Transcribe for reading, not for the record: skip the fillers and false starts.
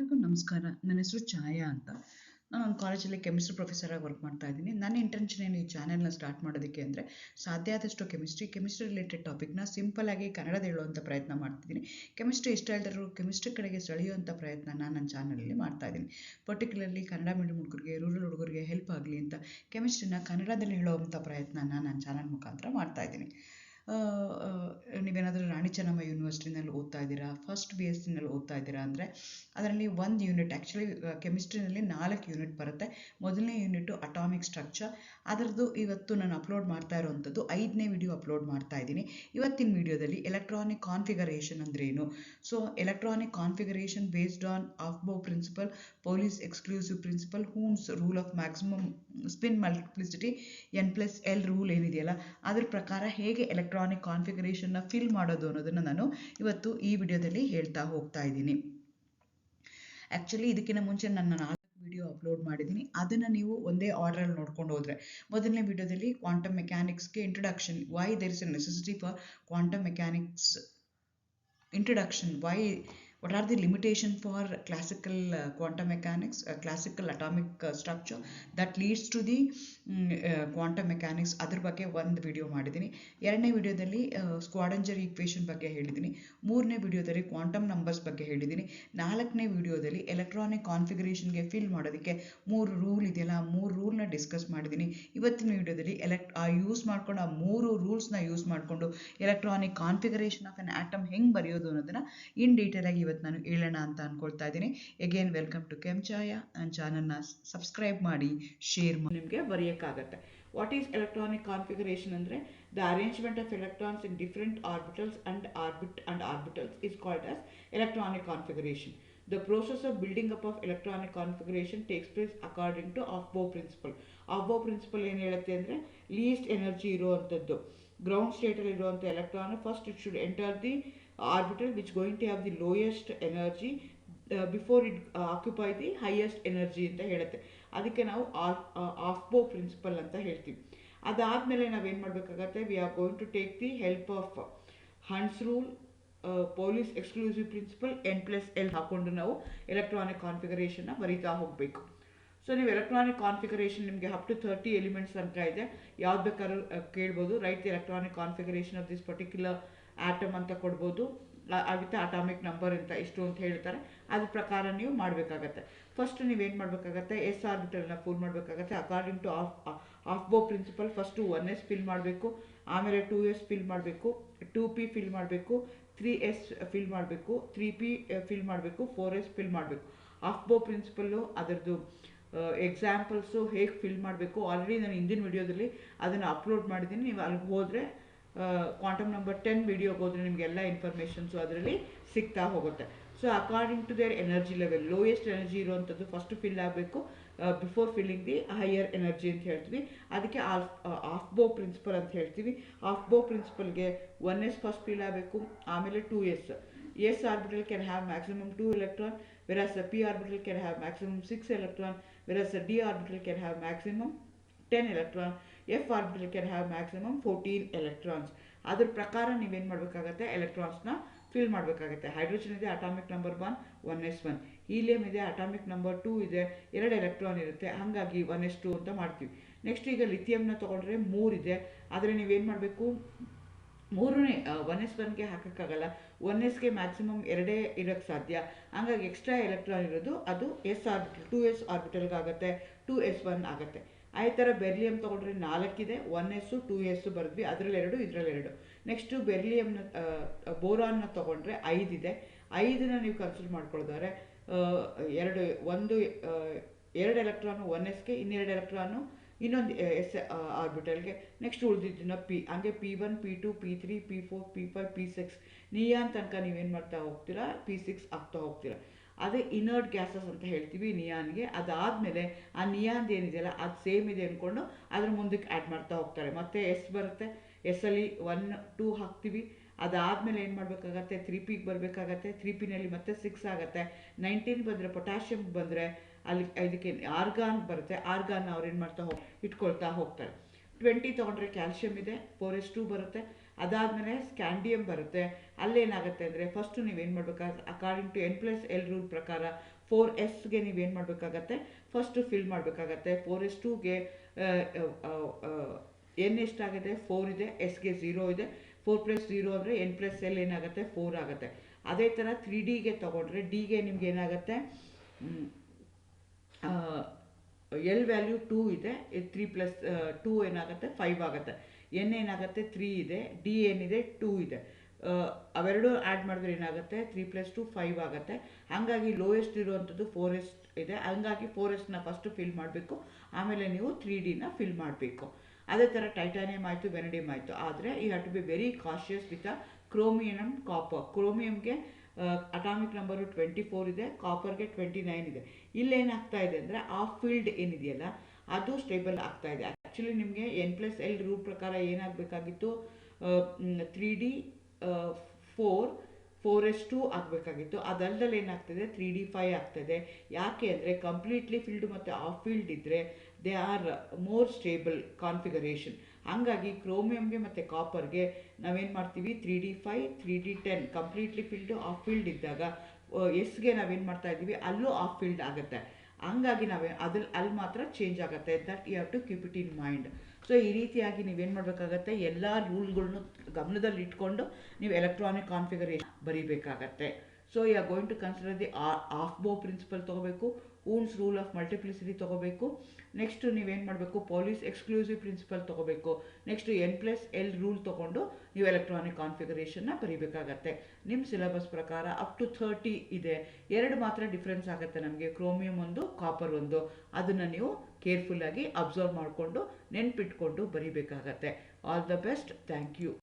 ಎಲ್ಲರಿಗೂ ನಮಸ್ಕಾರ. ನನ್ನ ಹೆಸರು ಛಾಯಾ ಅಂತ. ನಾನು ಒಂದು ಕಾಲೇಜಲ್ಲಿ ಕೆಮಿಸ್ಟ್ರಿ ಪ್ರೊಫೆಸರ್ ಆಗಿ ವರ್ಕ್ ಮಾಡ್ತಾ ಇದ್ದೀನಿ. ನನ್ನ ಇಂಟೆನ್ಷನ್ ಏನು ಈ ಚಾನೆಲ್ನ ಸ್ಟಾರ್ಟ್ ಮಾಡೋದಕ್ಕೆ ಅಂದರೆ, ಸಾಧ್ಯ ಆದಷ್ಟು ಕೆಮಿಸ್ಟ್ರಿ ರಿಲೇಟೆಡ್ ಟಾಪಿಕ್ನ ಸಿಂಪಲ್ ಆಗಿ ಕನ್ನಡದಲ್ಲಿ ಹೇಳುವಂಥ ಪ್ರಯತ್ನ ಮಾಡ್ತಿದ್ದೀನಿ. ಕೆಮಿಸ್ಟ್ರಿ ಇಷ್ಟ ಇಲ್ದಿರೋ ಕೆಮಿಸ್ಟ್ರಿ ಕಡೆಗೆ ಸೆಳೆಯುವಂಥ ಪ್ರಯತ್ನನ ನನ್ನ ಚಾನಲಲ್ಲಿ ಮಾಡ್ತಾ ಇದ್ದೀನಿ. ಪರ್ಟಿಕ್ಯುಲರ್ಲಿ ಕನ್ನಡ ಮೀಡಿಯಂ ಹುಡುಗರಿಗೆ, ರೂರಲ್ ಹುಡುಗರಿಗೆ ಹೆಲ್ಪ್ ಆಗಲಿ ಅಂತ ಕೆಮಿಸ್ಟ್ರಿನ ಕನ್ನಡದಲ್ಲಿ ಹೇಳುವಂಥ ಪ್ರಯತ್ನನ ನನ್ನ ಚಾನಲ್ ಮುಖಾಂತರ ಮಾಡ್ತಾ ಇದ್ದೀನಿ. ನೀವೇನಾದರೂ ರಾಣಿ ಚೆನ್ನಮ್ಮ ಯೂನಿವರ್ಸಿಟಿನಲ್ಲಿ ಓದ್ತಾ ಇದ್ದೀರಾ, ಫಸ್ಟ್ BSc ಓದ್ತಾ ಇದ್ದೀರಾ ಅಂದರೆ ಅದರಲ್ಲಿ ಒಂದು ಯೂನಿಟ್, ಆ್ಯಕ್ಚುಲಿ ಕೆಮಿಸ್ಟ್ರಿನಲ್ಲಿ 4 ಯೂನಿಟ್ ಬರುತ್ತೆ. ಮೊದಲನೇ ಯೂನಿಟು ಅಟಾಮಿಕ್ ಸ್ಟ್ರಕ್ಚರ್. ಅದರದ್ದು ಇವತ್ತು ನಾನು ಅಪ್ಲೋಡ್ ಮಾಡ್ತಾ ಇರೋವಂಥದ್ದು 5ನೇ ವಿಡಿಯೋ ಅಪ್ಲೋಡ್ ಮಾಡ್ತಾ ಇದ್ದೀನಿ. ಇವತ್ತಿನ ವಿಡಿಯೋದಲ್ಲಿ ಎಲೆಕ್ಟ್ರಾನಿಕ್ ಕಾನ್ಫಿಗರೇಷನ್ ಅಂದ್ರೇನು, so electronic configuration based on Aufbau principle, Pauli's exclusive principle, Hund's rule of maximum spin multiplicity, N+L rule ಏನಿದೆಯಲ್ಲ ಅದ್ರ ಪ್ರಕಾರ ಹೇಗೆ ಎಲೆಕ್ಟ್ರಾನಿಕ್ ಕಾನ್ಫಿಗರೇಷನ್ನ ಫಿಲ್ ಮಾಡೋದು ಅನ್ನೋದನ್ನು ನಾನು ಇವತ್ತು ಈ ವಿಡಿಯೋದಲ್ಲಿ ಹೇಳ್ತಾ ಹೋಗ್ತಾ ಇದ್ದೀನಿ. ಆ್ಯಕ್ಚುಲಿ ಇದಕ್ಕಿಂತ ಮುಂಚೆ ನನ್ನ 4 ವಿಡಿಯೋ ಅಪ್ಲೋಡ್ ಮಾಡಿದ್ದೀನಿ. ಅದನ್ನು ನೀವು ಒಂದೇ ಆರ್ಡ್ರಲ್ಲಿ ನೋಡ್ಕೊಂಡು ಹೋದರೆ, ಮೊದಲನೇ ವಿಡಿಯೋದಲ್ಲಿ ಕ್ವಾಂಟಮ್ ಮೆಕ್ಯಾನಿಕ್ಸ್ಗೆ introduction, why there is a necessity for quantum mechanics introduction, what are the limitations for classical quantum mechanics, classical atomic structure that leads to the quantum mechanics, ಅದ್ರ ಬಗ್ಗೆ ಒಂದು ವಿಡಿಯೋ ಮಾಡಿದ್ದೀನಿ. ಎರಡನೇ ವಿಡಿಯೋದಲ್ಲಿ ಸ್ಕ್ವಾಡಂಜರ್ ಈಕ್ವೇಷನ್ ಬಗ್ಗೆ ಹೇಳಿದ್ದೀನಿ. ಮೂರನೇ ವಿಡಿಯೋದಲ್ಲಿ ಕ್ವಾಂಟಮ್ ನಂಬರ್ಸ್ ಬಗ್ಗೆ ಹೇಳಿದ್ದೀನಿ. ನಾಲ್ಕನೇ ವಿಡಿಯೋದಲ್ಲಿ ಎಲೆಕ್ಟ್ರಾನಿಕ್ ಕಾನ್ಫಿಗರೇಷನ್ಗೆ ಫಿಲ್ ಮಾಡೋದಕ್ಕೆ 3 ರೂಲ್ ಇದೆಯಲ್ಲ, 3 ರೂಲ್ನ ಡಿಸ್ಕಸ್ ಮಾಡಿದ್ದೀನಿ. ಇವತ್ತಿನ ವಿಡಿಯೋದಲ್ಲಿ ಯೂಸ್ ಮಾಡ್ಕೊಂಡು ಆ 3 ರೂಲ್ಸ್ನ ಯೂಸ್ ಮಾಡಿಕೊಂಡು electronic configuration of N atom ಹೆಂಗೆ ಬರೆಯೋದು ಅನ್ನೋದನ್ನ ಇನ್ ಡೀಟೇಲ್ ಆಗಿ ಇವತ್ತು ನಾನು ಹೇಳೋಣ ಅಂತ ಅನ್ಕೊಳ್ತಾ ಇದ್ದೀನಿ. ಅಗೇನ್ ವೆಲ್ಕಮ್ ಟು ಛಾಯಾ. ನನ್ನ ಚಾನಲ್ನ ಸಬ್ಸ್ಕ್ರೈಬ್ ಮಾಡಿ, ಶೇರ್ ಮಾಡಿ, ನಿಮಗೆ ಬರೆಯೋಕ್ಕಾಗತ್ತೆ. ವಾಟ್ ಈಸ್ ಎಲೆಕ್ಟ್ರಾನಿಕ್ ಕಾನ್ಫಿಗರೇಷನ್ ಅಂದರೆ, the arrangement of electrons in different orbitals and orbitals is called as electronic configuration. The process of building up of electronic configuration takes place according to Aufbau principle. Aufbau principle ಏನು ಹೇಳುತ್ತೆ ಅಂದರೆ, list energy ಇರುವಂಥದ್ದು ground ಸ್ಟೇಟಲ್ಲಿ ಇರುವಂಥ electron first it should enter the orbital which going to have the lowest energy before it occupy the highest energy ಅಂತ ಹೇಳುತ್ತೆ. ಅದಕ್ಕೆ ನಾವು ಆಫ್ಬೋ principal ಅಂತ ಹೇಳ್ತೀವಿ. ಅದಾದಮೇಲೆ ನಾವೇನು ಮಾಡಬೇಕಾಗತ್ತೆ, we are going to take the help of Hund's rule, Pauli's exclusive principle, N+L ಹಾಕೊಂಡು ನಾವು ಎಲೆಕ್ಟ್ರಾನಿಕ್ ಕಾನ್ಫಿಗರೇಷನ್ನ ಬರೀತಾ ಹೋಗಬೇಕು. ಸೊ ನೀವು ಎಲೆಕ್ಟ್ರಾನಿಕ್ ಕಾನ್ಫಿಗರೇಷನ್ ನಿಮಗೆ ಅಪ್ ಟು 30 ಎಲಿಮೆಂಟ್ಸ್ ತನಕ ಇದೆ. ಯಾವ್ದು ಬೇಕಾದ್ರೂ ಕೇಳ್ಬೋದು. Write the electronic configuration of this particular atom ಅಂತ ಕೊಡ್ಬೋದು, ಆಗುತ್ತೆ ಅಟಾಮಿಕ್ ನಂಬರ್ ಅಂತ ಇಷ್ಟು ಅಂತ ಹೇಳ್ತಾರೆ. ಅದ್ರ ಪ್ರಕಾರ ನೀವು ಮಾಡಬೇಕಾಗತ್ತೆ. ಫಸ್ಟ್ ನೀವೇನು ಮಾಡಬೇಕಾಗತ್ತೆ, S ಆರ್ಬಿಟಲ್ನ ಫುಲ್ ಮಾಡಬೇಕಾಗತ್ತೆ according to Aufbau principle. First 1s fill ಮಾಡಬೇಕು, ಆಮೇಲೆ 2s ಫಿಲ್ ಮಾಡಬೇಕು, 2p ಫಿಲ್ ಮಾಡಬೇಕು, 3s ಫಿಲ್ ಮಾಡಬೇಕು, 3p ಫಿಲ್ ಮಾಡಬೇಕು, 4s ಫಿಲ್ ಮಾಡಬೇಕು. ಆಫ್ಬೋ ಪ್ರಿನ್ಸಿಪಲ್ಲು ಅದರದ್ದು ಎಕ್ಸಾಂಪಲ್ಸು ಹೇಗೆ ಫಿಲ್ ಮಾಡಬೇಕು ಆಲ್ರೆಡಿ ನಾನು ಹಿಂದಿನ ವಿಡಿಯೋದಲ್ಲಿ ಅದನ್ನು ಅಪ್ಲೋಡ್ ಮಾಡಿದ್ದೀನಿ. ನೀವು ಅಲ್ಲಿಗೆ ಹೋದರೆ ಕ್ವಾಂಟಮ್ ನಂಬರ್ 10 ವಿಡಿಯೋಗೆ ಹೋದರೆ ನಿಮಗೆಲ್ಲ ಇನ್ಫಾರ್ಮೇಷನ್ಸು ಅದರಲ್ಲಿ ಸಿಗ್ತಾ ಹೋಗುತ್ತೆ. So according to their energy level, lowest energy ಇರುವಂಥದ್ದು ಫಸ್ಟ್ ಫಿಲ್ ಆಗಬೇಕು before filling the higher energy ಅಂತ ಹೇಳ್ತೀವಿ. ಅದಕ್ಕೆ ಆಫ್ಬೋ ಪ್ರಿನ್ಸಿಪಲ್ ಅಂತ ಹೇಳ್ತೀವಿ. ಆಫ್ಬೋ ಪ್ರಿನ್ಸಿಪಲ್ಗೆ 1s ಫಸ್ಟ್ ಫಿಲ್ ಆಗಬೇಕು, ಆಮೇಲೆ 2s. S orbital can have maximum 2 electron, whereas the p orbital can have maximum 6 electron, whereas the d orbital can have maximum 10 electron, f orbital can have maximum 14 electrons. ಅದ್ರ ಪ್ರಕಾರ ನೀವೇನು ಮಾಡಬೇಕಾಗತ್ತೆ, ಎಲೆಕ್ಟ್ರಾನ್ಸ್ನ fill ಮಾಡಬೇಕಾಗತ್ತೆ. Hydrogen ಇದೆ atomic number 1s1, helium ಇದೆ atomic number 2 ಇದೆ, 2 electron ಇರುತ್ತೆ, ಹಾಗಾಗಿ 1s2 ಅಂತ ಮಾಡ್ತೀವಿ. ನೆಕ್ಸ್ಟ್ ಈಗ ಲಿಥಿಯಂನ ತೊಗೊಂಡ್ರೆ 3 ಇದೆ, ಆದರೆ ನೀವೇನು ಮಾಡಬೇಕು, 3ನೇ 1s1ಗೆ ಹಾಕೋಕ್ಕಾಗಲ್ಲ, 1sಗೆ ಮ್ಯಾಕ್ಸಿಮಮ್ 2 ಇರೋಕ್ಕೆ ಸಾಧ್ಯ, ಹಂಗಾಗಿ ಎಕ್ಸ್ಟ್ರಾ ಎಲೆಕ್ಟ್ರಾನ್ ಇರೋದು ಅದು S ಆರ್ಬಿಟಲ್ 2s ಆರ್ಬಿಟಲ್ಗೆ ಆಗುತ್ತೆ, 2s1 ಆಗುತ್ತೆ. ಅದೇ ಥರ ಬೆರ್ಲಿಯಂ ತೊಗೊಂಡ್ರೆ 4 ಇದೆ, 1s 2s ಬರೆದ್ವಿ, ಅದರಲ್ಲಿ 2 ಇದರಲ್ಲಿ 2. ನೆಕ್ಸ್ಟು ಬೆರ್ಲಿಯಂನ ಬೋರಾನ್ನ ತೊಗೊಂಡ್ರೆ 5 ಇದೆ, 5ನ ನೀವು ಕನ್ಸಿಡರ್ ಮಾಡ್ಕೊಳ್ತಾರೆ, 2 ಎಲೆಕ್ಟ್ರಾನು 1sಗೆ, ಇನ್ನೆರಡು ಎಲೆಕ್ಟ್ರಾನು ಇನ್ನೊಂದು S ಆರ್ಬಿಟಲ್ಗೆ. ನೆಕ್ಸ್ಟ್ ಉಳಿದಿದ್ದನ್ನ P, ಹಂಗೆ P1 P2 P3 P4 P5 P6 neon ತನಕ ನೀವೇನು ಮಾಡ್ತಾ ಹೋಗ್ತೀರಾ, P6 ಆಗ್ತಾ ಹೋಗ್ತೀರಾ. ಅದೇ ಇನರ್ಟ್ ಗ್ಯಾಸಸ್ ಅಂತ ಹೇಳ್ತೀವಿ ನಿಯಾನ್ಗೆ. ಅದಾದಮೇಲೆ ಆ ನಿಯಾನ್ದು ಏನಿದೆಯಲ್ಲ ಅದು ಸೇಮ್ ಇದೆ ಅಂದ್ಕೊಂಡು ಅದ್ರ ಮುಂದಕ್ಕೆ ಆ್ಯಡ್ ಮಾಡ್ತಾ ಹೋಗ್ತಾರೆ. ಮತ್ತೆ S ಬರುತ್ತೆ, ಎಸ್ಸಲ್ಲಿ 1 2 ಹಾಕ್ತೀವಿ. ಅದಾದಮೇಲೆ ಏನು ಮಾಡಬೇಕಾಗತ್ತೆ, 3pಗೆ ಬರಬೇಕಾಗತ್ತೆ, 3pನಲ್ಲಿ ಮತ್ತೆ 6 ಆಗುತ್ತೆ. 19 ಬಂದರೆ ಪೊಟ್ಯಾಷಿಯಮ್ ಬಂದರೆ ಅಲ್ಲಿ ಇದಕ್ಕೆ ಆರ್ಗಾನ್ ಬರುತ್ತೆ, ಆರ್ಗಾನ್ ಅವ್ರು ಏನು ಮಾಡ್ತಾ ಇಟ್ಕೊಳ್ತಾ ಹೋಗ್ತಾರೆ. 20 ತೊಗೊಂಡ್ರೆ ಕ್ಯಾಲ್ಶಿಯಮ್ ಇದೆ, 4s2 ಬರುತ್ತೆ. ಅದಾದಮೇಲೆ ಸ್ಕ್ಯಾಂಡಿಯಮ್ ಬರುತ್ತೆ. ಅಲ್ಲೇನಾಗುತ್ತೆ ಅಂದರೆ ಫಸ್ಟು ನೀವೇನು ಮಾಡಬೇಕಾಗುತ್ತೆ, ಅಕಾರ್ಡಿಂಗ್ ಟು N+L ರೂಲ್ ಪ್ರಕಾರ 4s ನೀವೇನು ಮಾಡಬೇಕಾಗತ್ತೆ, ಫಸ್ಟು ಫಿಲ್ ಮಾಡಬೇಕಾಗತ್ತೆ. 4s2ಗೆ ಎನ್ ಎಷ್ಟಾಗಿದೆ, 4 ಇದೆ, ಎಸ್ಗೆ 0 ಇದೆ. 4+0 ಅಂದರೆ N+L ಏನಾಗುತ್ತೆ, 4 ಆಗುತ್ತೆ. ಅದೇ ಥರ 3Dಗೆ ತೊಗೊಂಡ್ರೆ ಡಿಗೆ ನಿಮ್ಗೆ ಏನಾಗುತ್ತೆ, ಎಲ್ ವ್ಯಾಲ್ಯೂ 2 ಇದೆ, 3+2 ಏನಾಗುತ್ತೆ, 5 ಆಗುತ್ತೆ. ಎನ್ ಏನಾಗುತ್ತೆ, 3 ಇದೆ, ಡಿ ಏನಿದೆ, 2 ಇದೆ. ಅವೆರಡು ಆ್ಯಡ್ ಮಾಡಿದ್ರೆ ಏನಾಗುತ್ತೆ, 3+2 5 ಆಗುತ್ತೆ. ಹಾಗಾಗಿ ಲೋಯೆಸ್ಟ್ ಇರುವಂಥದ್ದು 4s ಇದೆ. ಹಂಗಾಗಿ 4sನ ಫಸ್ಟು ಫಿಲ್ ಮಾಡಬೇಕು, ಆಮೇಲೆ ನೀವು 3Dನ ಫಿಲ್ ಮಾಡಬೇಕು. ಅದೇ ಥರ ಟೈಟಾನಿಯಮ್ ಆಯಿತು, ವೆನಡಿಯಮ್ ಆಯಿತು. ಆದರೆ you have to be very cautious with chromium copper. ಕ್ರೋಮಿಯಮ್ಗೆ ಅಟಾಮಿಕ್ ನಂಬರು 24 ಇದೆ, ಕಾಪರ್ಗೆ 29 ಇದೆ. ಇಲ್ಲೇನಾಗ್ತಾ ಇದೆ ಅಂದರೆ ಆ ಫೀಲ್ಡ್ ಏನಿದೆಯಲ್ಲ ಅದು ಸ್ಟೇಬಲ್ ಆಗ್ತಾ ಇದೆ. ಆ್ಯಕ್ಚುಲಿ ನಿಮಗೆ N+L ರೂಲ್ ಪ್ರಕಾರ ಏನಾಗಬೇಕಾಗಿತ್ತು, 3D 4s2 ಆಗಬೇಕಾಗಿತ್ತು. ಅದಲ್ಲದಲ್ಲಿ ಏನಾಗ್ತದೆ, 3D 5 ಆಗ್ತದೆ. ಯಾಕೆ ಅಂದರೆ ಕಂಪ್ಲೀಟ್ಲಿ ಫೀಲ್ಡ್ ಮತ್ತು ಆಫ್ ಫೀಲ್ಡ್ ಇದ್ದರೆ they are more stable configuration. ಹಾಗಾಗಿ ಕ್ರೋಮಿಯಮ್ಗೆ ಮತ್ತು ಕಾಪರ್ಗೆ ನಾವೇನು ಮಾಡ್ತೀವಿ, 3D 5 3D 10 completely field of field ಇದ್ದಾಗ ಎಸ್ಗೆ ನಾವೇನು ಮಾಡ್ತಾ ಇದ್ದೀವಿ, ಅಲ್ಲೂ ಆಫ್ ಫೀಲ್ಡ್ ಆಗುತ್ತೆ. ಹಂಗಾಗಿ ಅಲ್ಲಿ ಮಾತ್ರ ಚೇಂಜ್ ಆಗುತ್ತೆ. That you have to keep it in mind. So ಈ ರೀತಿಯಾಗಿ ನೀವೇನು ಮಾಡಬೇಕಾಗತ್ತೆ, ಎಲ್ಲ ರೂಲ್ಗಳನ್ನು ಗಮನದಲ್ಲಿ ಇಟ್ಕೊಂಡು ನೀವು ಎಲೆಕ್ಟ್ರಾನಿಕ್ ಕಾನ್ಫಿಗರೇಷನ್ ಬರೀಬೇಕಾಗತ್ತೆ. So you are going to consider the Aufbau principle ತೊಗೋಬೇಕು, ಊನ್ಸ್ ರೂಲ್ ಆಫ್ ಮಲ್ಟಿಪ್ಲಿಸಿಟಿ ತೊಗೋಬೇಕು. ನೆಕ್ಸ್ಟು ನೀವೇನು ಮಾಡಬೇಕು, ಪೊಲೀಸ್ ಎಕ್ಸ್ಕ್ಲೂಸಿವ್ ಪ್ರಿನ್ಸಿಪಲ್ ತೊಗೋಬೇಕು. ನೆಕ್ಸ್ಟು N+L ರೂಲ್ ತೊಗೊಂಡು ನೀವು ಎಲೆಕ್ಟ್ರಾನಿಕ್ ಕಾನ್ಫಿಗರೇಷನ್ನ ಬರೀಬೇಕಾಗತ್ತೆ. ನಿಮ್ಮ ಸಿಲೆಬಸ್ ಪ್ರಕಾರ ಅಪ್ ಟು 30 ಇದೆ. 2 ಮಾತ್ರ ಡಿಫ್ರೆನ್ಸ್ ಆಗುತ್ತೆ ನಮಗೆ, ಕ್ರೋಮಿಯಮ್ ಒಂದು, ಕಾಪರ್ ಒಂದು. ಅದನ್ನು ನೀವು ಕೇರ್ಫುಲ್ಲಾಗಿ ಅಬ್ಸರ್ವ್ ಮಾಡಿಕೊಂಡು ನೆನ್ಪಿಟ್ಕೊಂಡು ಬರೀಬೇಕಾಗತ್ತೆ. All the best. Thank you.